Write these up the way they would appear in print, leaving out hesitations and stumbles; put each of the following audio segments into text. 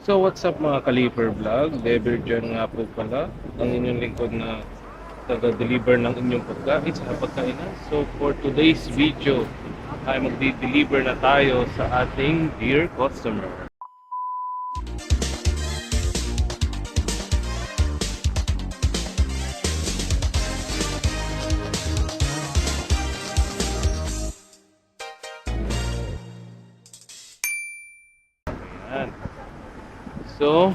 So what's up mga Kaliper Vlog? Dever dyan nga po pala ang inyong lingkod na taga-deliver ng inyong pagkain sa pagkainan. So for today's video ay magdi-deliver na tayo sa ating dear customer. Ayan. So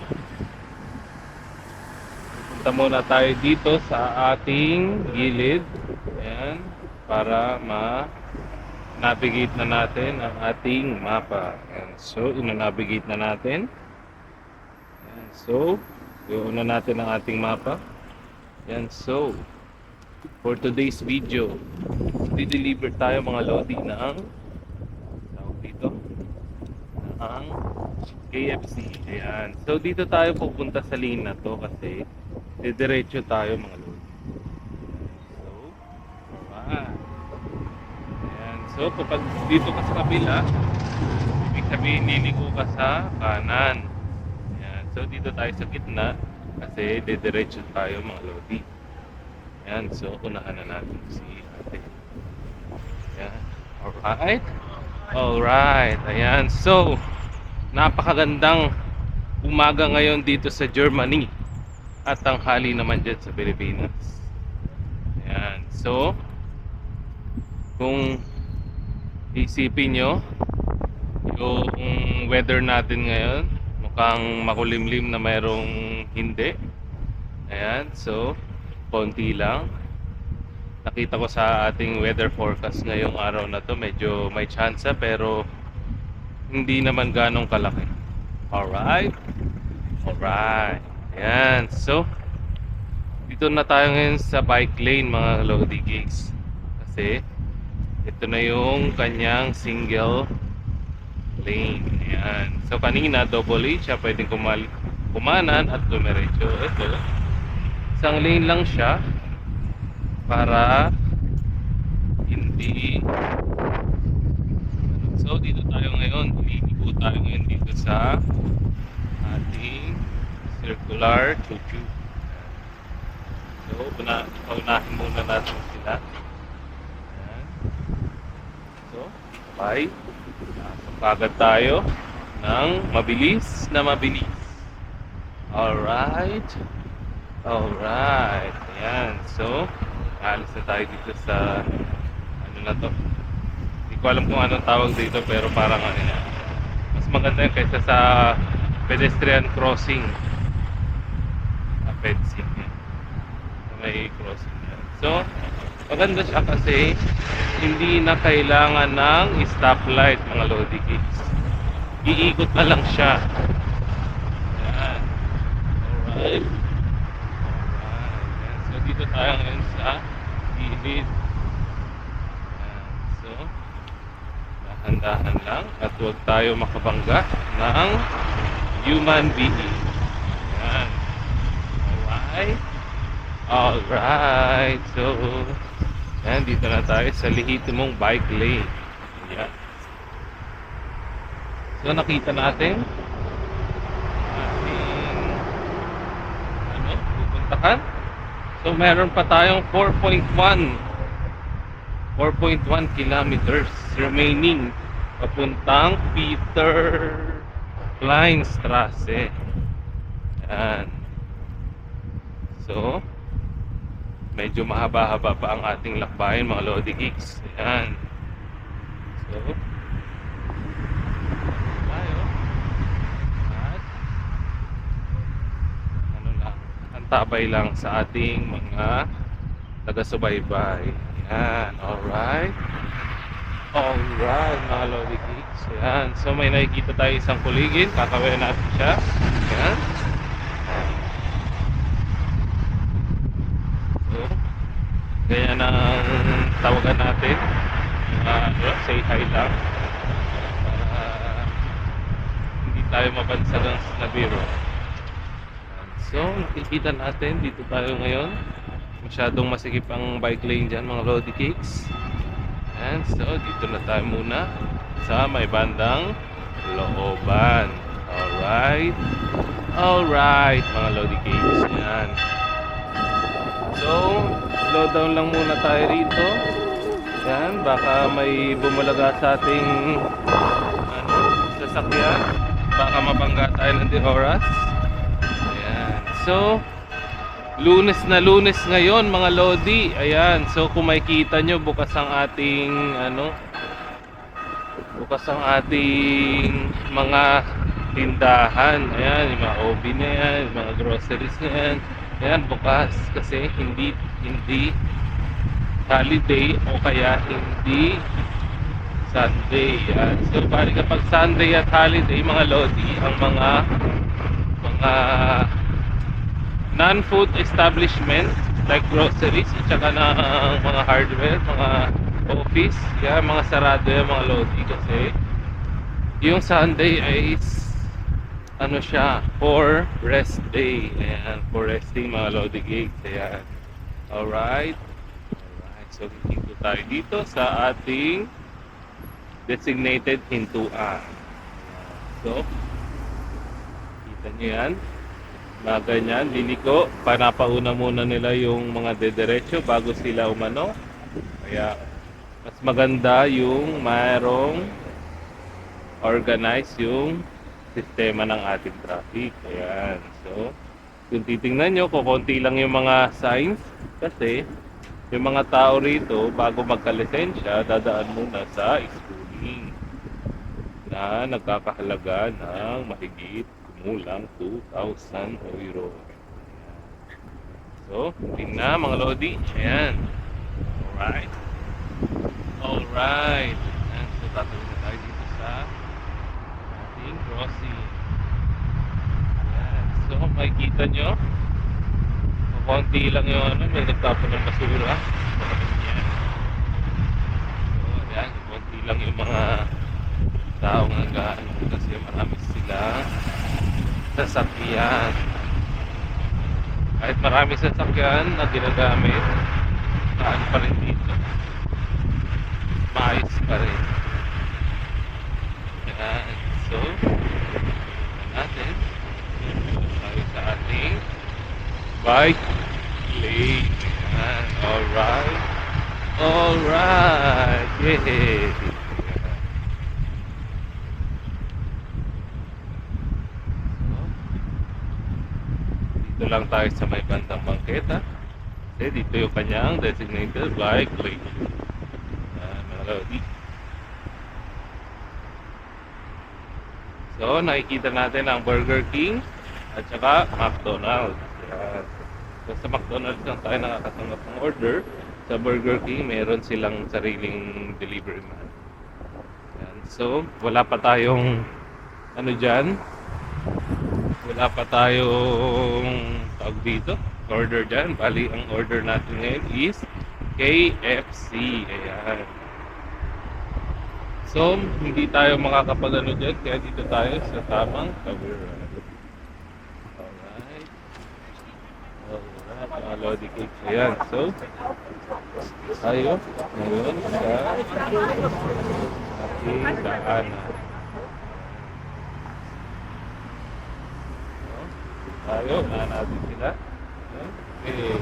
punta muna tayo dito sa ating gilid. Ayan, para navigate na natin ang ating mapa. Ayan. So, ina-navigate na natin. Ayan. So, iuna natin ang ating mapa. Ayan. So, for today's video, di-deliver tayo mga lodi ng tawag dito ng KFC. Ayan. So, dito tayo pupunta sa lane na to kasi didiretso tayo mga lodi. So, alright. So, kapag dito ka sa kabila, ibig sabihin liliko ka sa kanan. Ayan. So, dito tayo sa gitna kasi didiretso tayo mga lodi. Ayan. So, unahan na natin si ate. Ayan. Alright. Alright. Ayan. So, napakagandang umaga ngayon dito sa Germany at tanghali naman dyan sa Pilipinas. Ayan. So, kung isipin nyo yung weather natin ngayon, mukhang makulimlim na mayroong hindi. Ayan, so konti lang. Nakita ko sa ating weather forecast ngayong araw na to, medyo may tsansa pero hindi naman ganong kalaki. Alright. Alright. Ayan, so dito na tayo ngayon sa bike lane mga Lodi Gigs. Kasi ito na yung kanyang single lane. Ayan. So kanina double lane siya, pwedeng kumanan at dumiretso. Ito, isang lane lang siya para hindi. So dito tayo ngayon, ililiko tayo ngayon dito sa ating circular chuchu. So paunahin muna natin sila. Okay, agad tayo ng mabilis na mabilis. Alright. Alright. Ayan. So, alis na tayo dito sa ano na to. Hindi ko alam kung anong tawag dito pero parang ano yan. Mas maganda yun kaysa sa pedestrian crossing. Fencing. May crossing yan. So, maganda siya kasi hindi na kailangan ng stoplight mga Lodi Kids. Iikot na lang siya. Ayan. Alright. Alright. Ayan. So dito tayo ngayon sa gilid. Ayan. So dahan-dahan lang at huwag tayo makabangga ng human being. Ayan. Alright. Alright. So ayan, dito na tayo sa lehitimong bike lane. Ayan. So nakita natin ating pupuntahan. So meron pa tayong 4.1 kilometers remaining papuntang Peter Kleinstrasse. Ayan. So medyo mahaba-haba pa ang ating lakbayin mga Lodi Geeks. Ayan. So tayo at ano lang, antabay lang sa ating mga taga-subaybay. Ayan. Alright. Alright mga Lodi Geeks. Ayan. So may nakikita tayo isang kuligin, kakawin natin siya. Ayan. Ganyan ang tawagan natin. Say hi lang para hindi tayo mabansagang na biro. So nakikita natin dito tayo ngayon, masyadong masikip ang bike lane dyan mga Lodi Cakes. And so dito na tayo muna sa may bandang looban. Alright. Alright, mga Lodi Cakes. Yan. So, slow down lang muna tayo rito. Yan, baka may bumalaga sa ating sasakyan. Baka mabangga tayo ng di oras. Ayan. So, Lunes na Lunes ngayon, mga Lodi. Ayan. So, kung makikita nyo, bukas ang ating mga tindahan. Ayan, yung mga OB na yan, yung mga groceries na yan. Ayan, bukas kasi hindi holiday o kaya hindi Sunday. Ayan. So, bali kapag Sunday at holiday, mga Lodi, ang mga non-food establishment like groceries at saka ng mga hardware, mga office, yan, mga sarado yan, mga Lodi, kasi yung Sunday ay siya, for rest day. Ayan, for resting, mga Lodi Cakes. Ayan. Alright. So, dito tayo dito sa ating designated hintuan. So, kita nyo yan. Mga ganyan, liliko, panapauna muna nila yung mga dederecho bago sila umano. Kaya, mas maganda yung mayroong organize yung sistema ng ating traffic. Ayan. So, kung titingnan nyo, kukunti lang yung mga signs kasi yung mga tao rito, bago magka-lisensya, dadaan muna sa schooling na nagkakahalaga ng mahigit kumulang 2,000 euro. So, tingnan mga Lodi. Ayan. Alright. Alright. Ayan. So, tatawid na tayo dito sa ating crossing. Ayan. So, makikita nyo, konti lang yung may nagtapon ng basura. Ayan. So, ayan. Konti lang yung mga taong nag-ano kasi marami sila sasakyan. Kahit marami sasakyan na ginagamit, saan pa rin dito, maayos pa rin. Ayan. So, natin tayo sa ating bike lane. Ayan. Alright. Alright. Yay. Dito lang tayo sa may bandang bangketa. Kasi dito yung kanyang designated bike lane. Ayan, mga Lodi. So, nakikita natin ang Burger King at saka McDonald's. Ayan. So, sa McDonald's lang tayo nakakatanggap ng order. Sa Burger King, meron silang sariling delivery man. Ayan. So, wala pa tayong dyan. Wala pa tayong tawag dito, order dyan. Bali, ang order natin ngayon is KFC. Ayan. So, hindi tayo makakapag-ano dyan, kaya dito tayo sa tamang kawiran. Alright. Alright, mga Lodi Cakes. Ayan. So, tayo ngayon sa ating daanan. Tayo, unahan natin sila. Okay.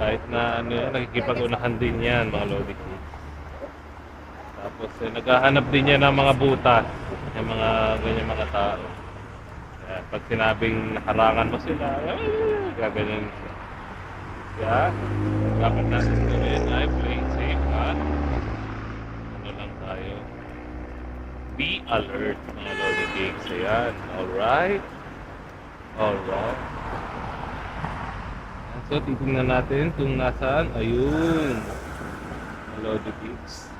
Kahit na nakikipag-unahan din yan, mga Lodi Cakes. Tapos naghahanap din yan ng mga butas, yung mga ganyan mga tao. Kaya pag sinabing harangan mo sila, gaganyan siya. Kaya, dapat natin gawin ay play safe at lang tayo. Be alert, mga Lodi Cakes. Ayan, alright. Alright. So, titingnan natin kung nasaan. Ayun. Mga Lodi Cakes.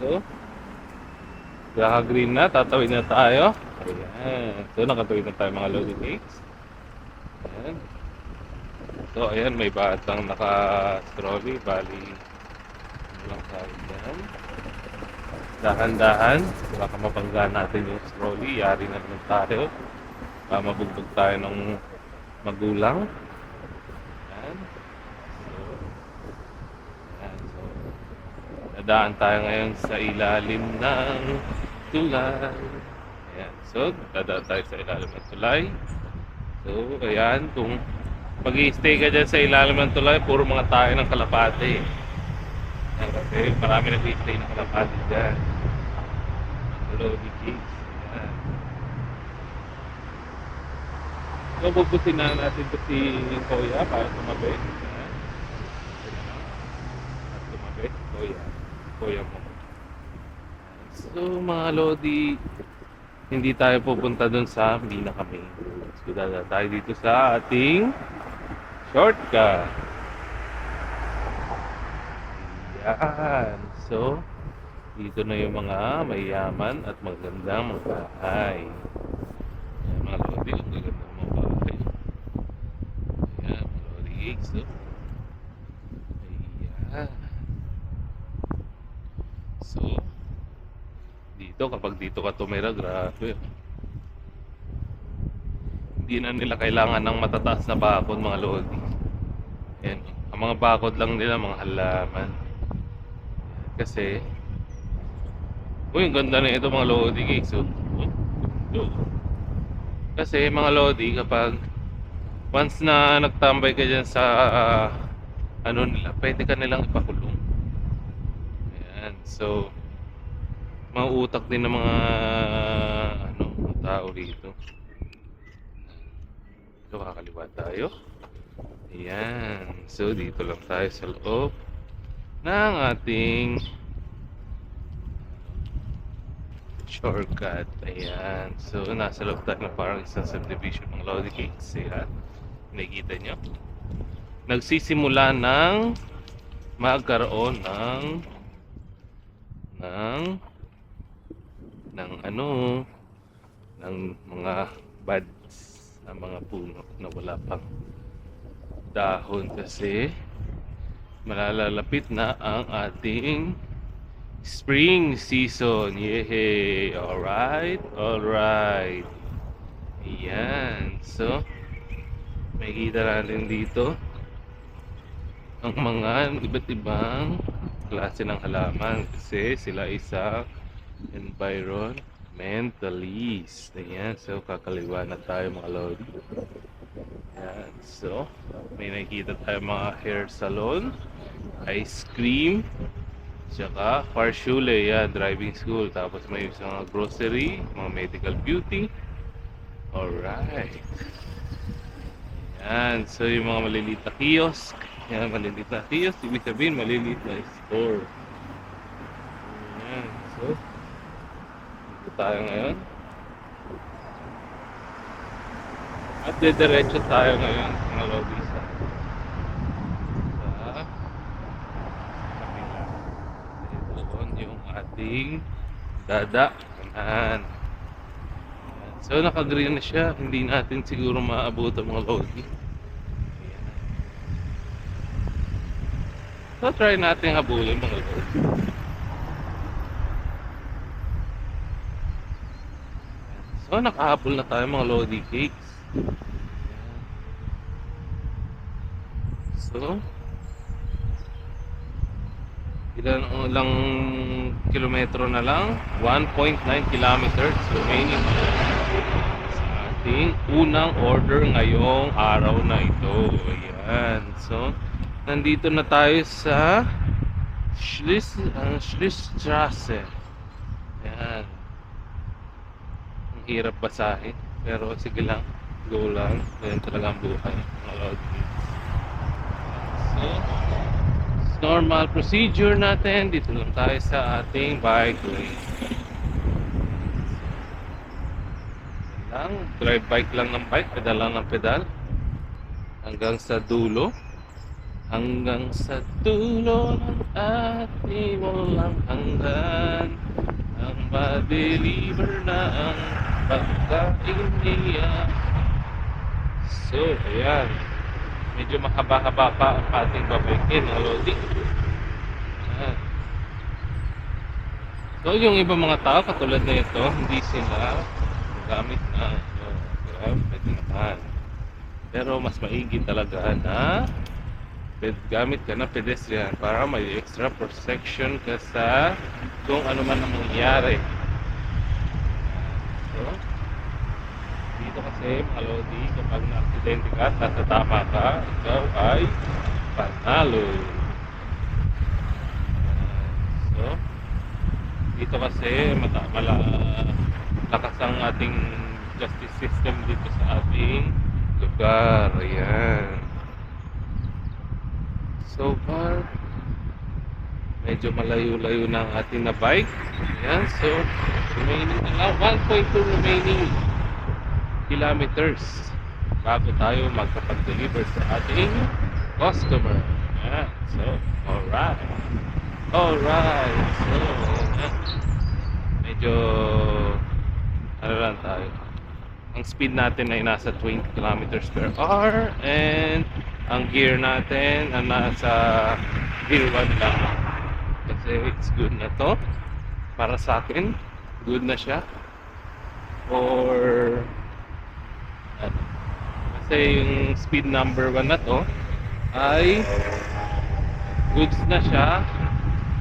So, kaka-green na, tatawid na tayo. Ayan. So, nakatawid na tayo, mga Lodi Cakes. Ayan. So, ayan, may batang naka-trolley. Bali, lang tayo dyan. Dahan-dahan. Baka mabangga natin yung trolley. Yari na naman tayo. Baka mabugbog tayo ng magulang. Ayan. Dadaan tayo ngayon sa ilalim ng tulan. So, dadaan tayo sa ilalim ng tulay. So, ayan, kung mag-i-stay ka dyan sa ilalim ng tulay, puro mga tayo ng kalapate. Ayan, kasi marami nag-i-stay ng kalapate dyan. Lodi Kids. Ayan. So, bubusin na natin ito si Kuya para tumabi. Ayan. At tumabi, Kuya. Kuya mo. So, mga Lodi, hindi tayo pupunta dun sa pinaka-main. So, dada tayo dito sa ating shortcut. Yan. So, dito na yung mga mayaman at magandang mga bahay. Ayan, mga Lodi, ang magandang mga bahay. Ayan, mga Lodi Gigs. So, ayan. So, dito, kapag dito ka tumira, grabe. Hindi na nila kailangan ng matataas na bakod, mga Lodi. Ayan, ang mga bakod lang nila, mga halaman. Kasi, uy, ang ganda na ito mga Lodi Gigs. So, kasi mga Lodi, kapag once na nagtambay ka dyan sa ano nila, pwede ka nilang ipakulong. Ayan, so mauutak din ng mga ano, mga tao rito. So, kakaliwa tayo. Ayan, so dito lang tayo sa loob ng ating shortcut. Ayan, so nasa loob tayo na parang isang subdivision ng Lodi Cakes. Ayan, nakikita nyo, nagsisimula ng magkaroon ng ano, ng mga buds, ng mga puno na wala pang dahon kasi malalalapit na ang ating spring season. Yehey! Alright, alright. Ayan, so makikita natin dito ang mga iba't ibang klase ng halaman kasi sila isang environmentalist. Ayan, so kakaliwa na tayo mga Lodi. Ayan, so may nakikita tayo mga hair salon, ice cream, tsaka car shule, yan, driving school. Tapos may mga grocery, mga medical beauty. Alright. Yan, so yung mga maliliit na kiosk. Yan, maliliit na kiosk, ibig sabihin maliliit na store. Yan, so dito tayo ngayon. At diretso tayo ngayon mga Lodi sa kabila. Doon yung ating dadaanan. So naka-green na siya, hindi natin siguro maabot ang mga Lodi. So try natin habulin mga Lodi. So nakahabol na tayo mga Lodi Cakes. So ilan lang kilometro na lang, 1.9 kilometers remaining sa ating unang order ngayong araw na ito. Ayan, so nandito na tayo sa Schlissstrasse. Ayan, ang hirap basahin pero sige lang, go lang, ganyan talaga ang buhay mga Lodi. So normal procedure natin, dito lang tayo sa ating bike lane. Lang, drive bike lang ng bike, pedal lang ng pedal hanggang sa dulo, hanggang sa dulo ng ating walang hanggan, ang ma-deliver na ang pagkain niya. So ayan, medyo mahaba-haba pa ang ating babikin ng Lodi. So yung ibang mga tao katulad na ito, hindi sila gamit na pwede naman. Pero mas maigi talaga na gamit ka ng pedestrian para may extra protection ka sa kung ano man ang mangyayari. So kasi mga Lodi, kapag na-aksidente ka at nasa tama ka, ikaw ay panalo. So, dito kasi malakas ang ating justice system dito sa ating lugar. Ayan. So far, medyo malayo-layo na ang ating na bike. Ayan. So, remaining na lang 1.2 remaining kilometers bago tayo magkapag-deliver sa ating customer. Ayan. So, alright. Alright. So, ayan. Medyo ano lang tayo. Ang speed natin ay nasa 20 kilometers per hour and ang gear natin ay nasa gear 1 lang. Kasi it's good na to. Para sa akin, good na siya. Or ano, kasi yung speed number 1 na to ay goods na siya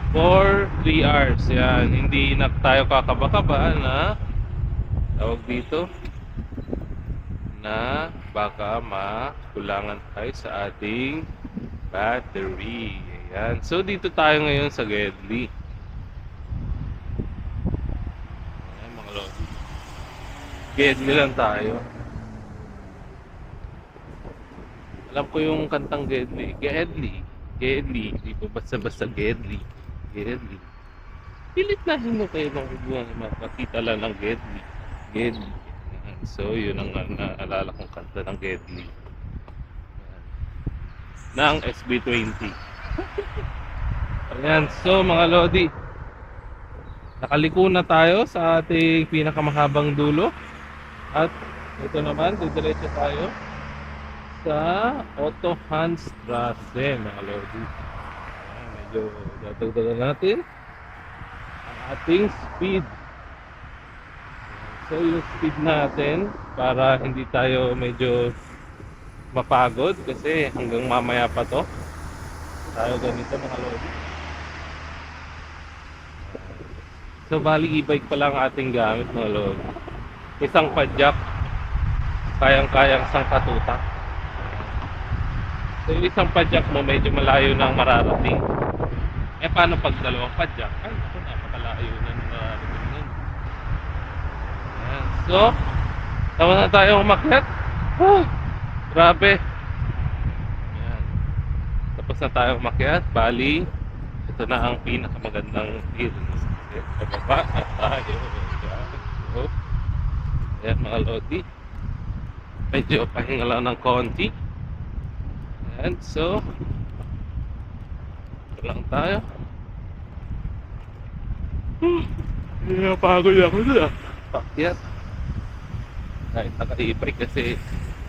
for 3 hours. Yan, hindi na tayo kakaba-kaba na tawag dito na baka makulangan tayo sa ating battery. Ayan. So dito tayo ngayon sa Gedli. Ayan mga lodi. Gedli lang tayo. Alam ko yung kantang Gedli. Gedli. Gedli. Di ba basta-basta Gedli. Gedli. Pilit na mo kayo makakita lang ng Gedli. Gedli. So, yun ang naalala kong kanta ng Gedli. Ng SB20. Ayan. So, mga Lodi, nakaliko na tayo sa ating pinakamahabang dulo. At ito naman, didiretso tayo sa Otto Hans Strasse, mga Lodi. Ayan, medyo dadagdagan natin ang ating speed. So yung speed natin para hindi tayo medyo mapagod kasi hanggang mamaya pa to tayo ganito mga lodi. So bali e-bike pa lang ating gamit mga lodi. Isang padjak kayang-kayang sangkatutak. So yung isang padjak mo medyo malayo na ang mararating. Eh paano pag dalawang padjak? Ay ako napakalayo na nararating. So, tama na tayo umakyat. Grabe. Ayan. Tapos na tayo umakyat. Bali, ito na ang pinakamagandang feel. Pababa na tayo. So, ayan mga lodi. Medyo pahinga lang ng konti. Ayan, so, ito lang tayo. Napagod ako na. Pakyat. Kahit naka-e-bike kasi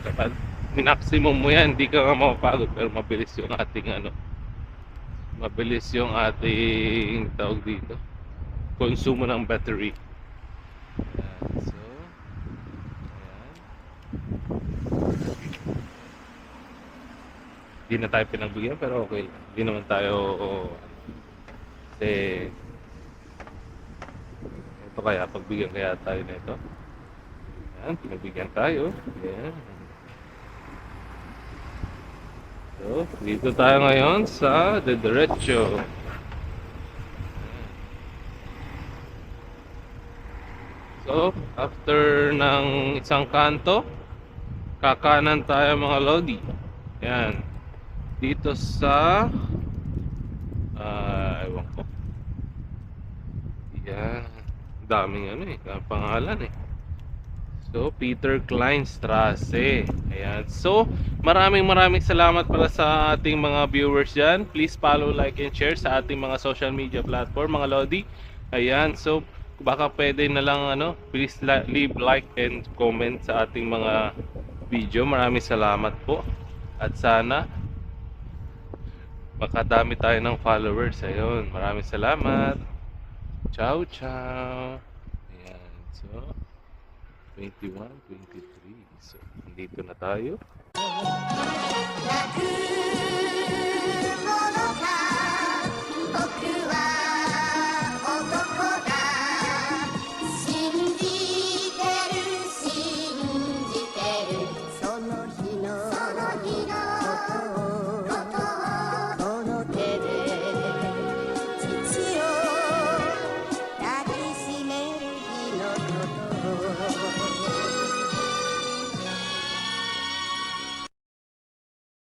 kapag minaksimum mo yan, hindi ka nga mapapagod pero mabilis yung ating mabilis yung ating tawag dito konsumo ng battery. Ayan, so ayan. Hindi na tayo pinagbigyan pero okay, hindi naman tayo kasi ito kaya pagbigyan kaya tayo na ito. Ayan, pinagbigyan tayo. Ayan. So, dito tayo ngayon sa Diretso. So, after ng isang kanto, kakanan tayo mga lodi. Ayan. Dito sa ewan ko. Ayan. Daming pangalan eh. So, Peter Klein Strasse. Ayan. So, maraming salamat pala sa ating mga viewers dyan. Please follow, like, and share sa ating mga social media platform, mga Lodi. Ayan. So, baka pwede na lang, please leave like and comment sa ating mga video. Maraming salamat po. At sana, makadami tayo ng followers. Ayun. Maraming salamat. Ciao, ciao. Ayan. So, 21, 23. So, nandito na tayo.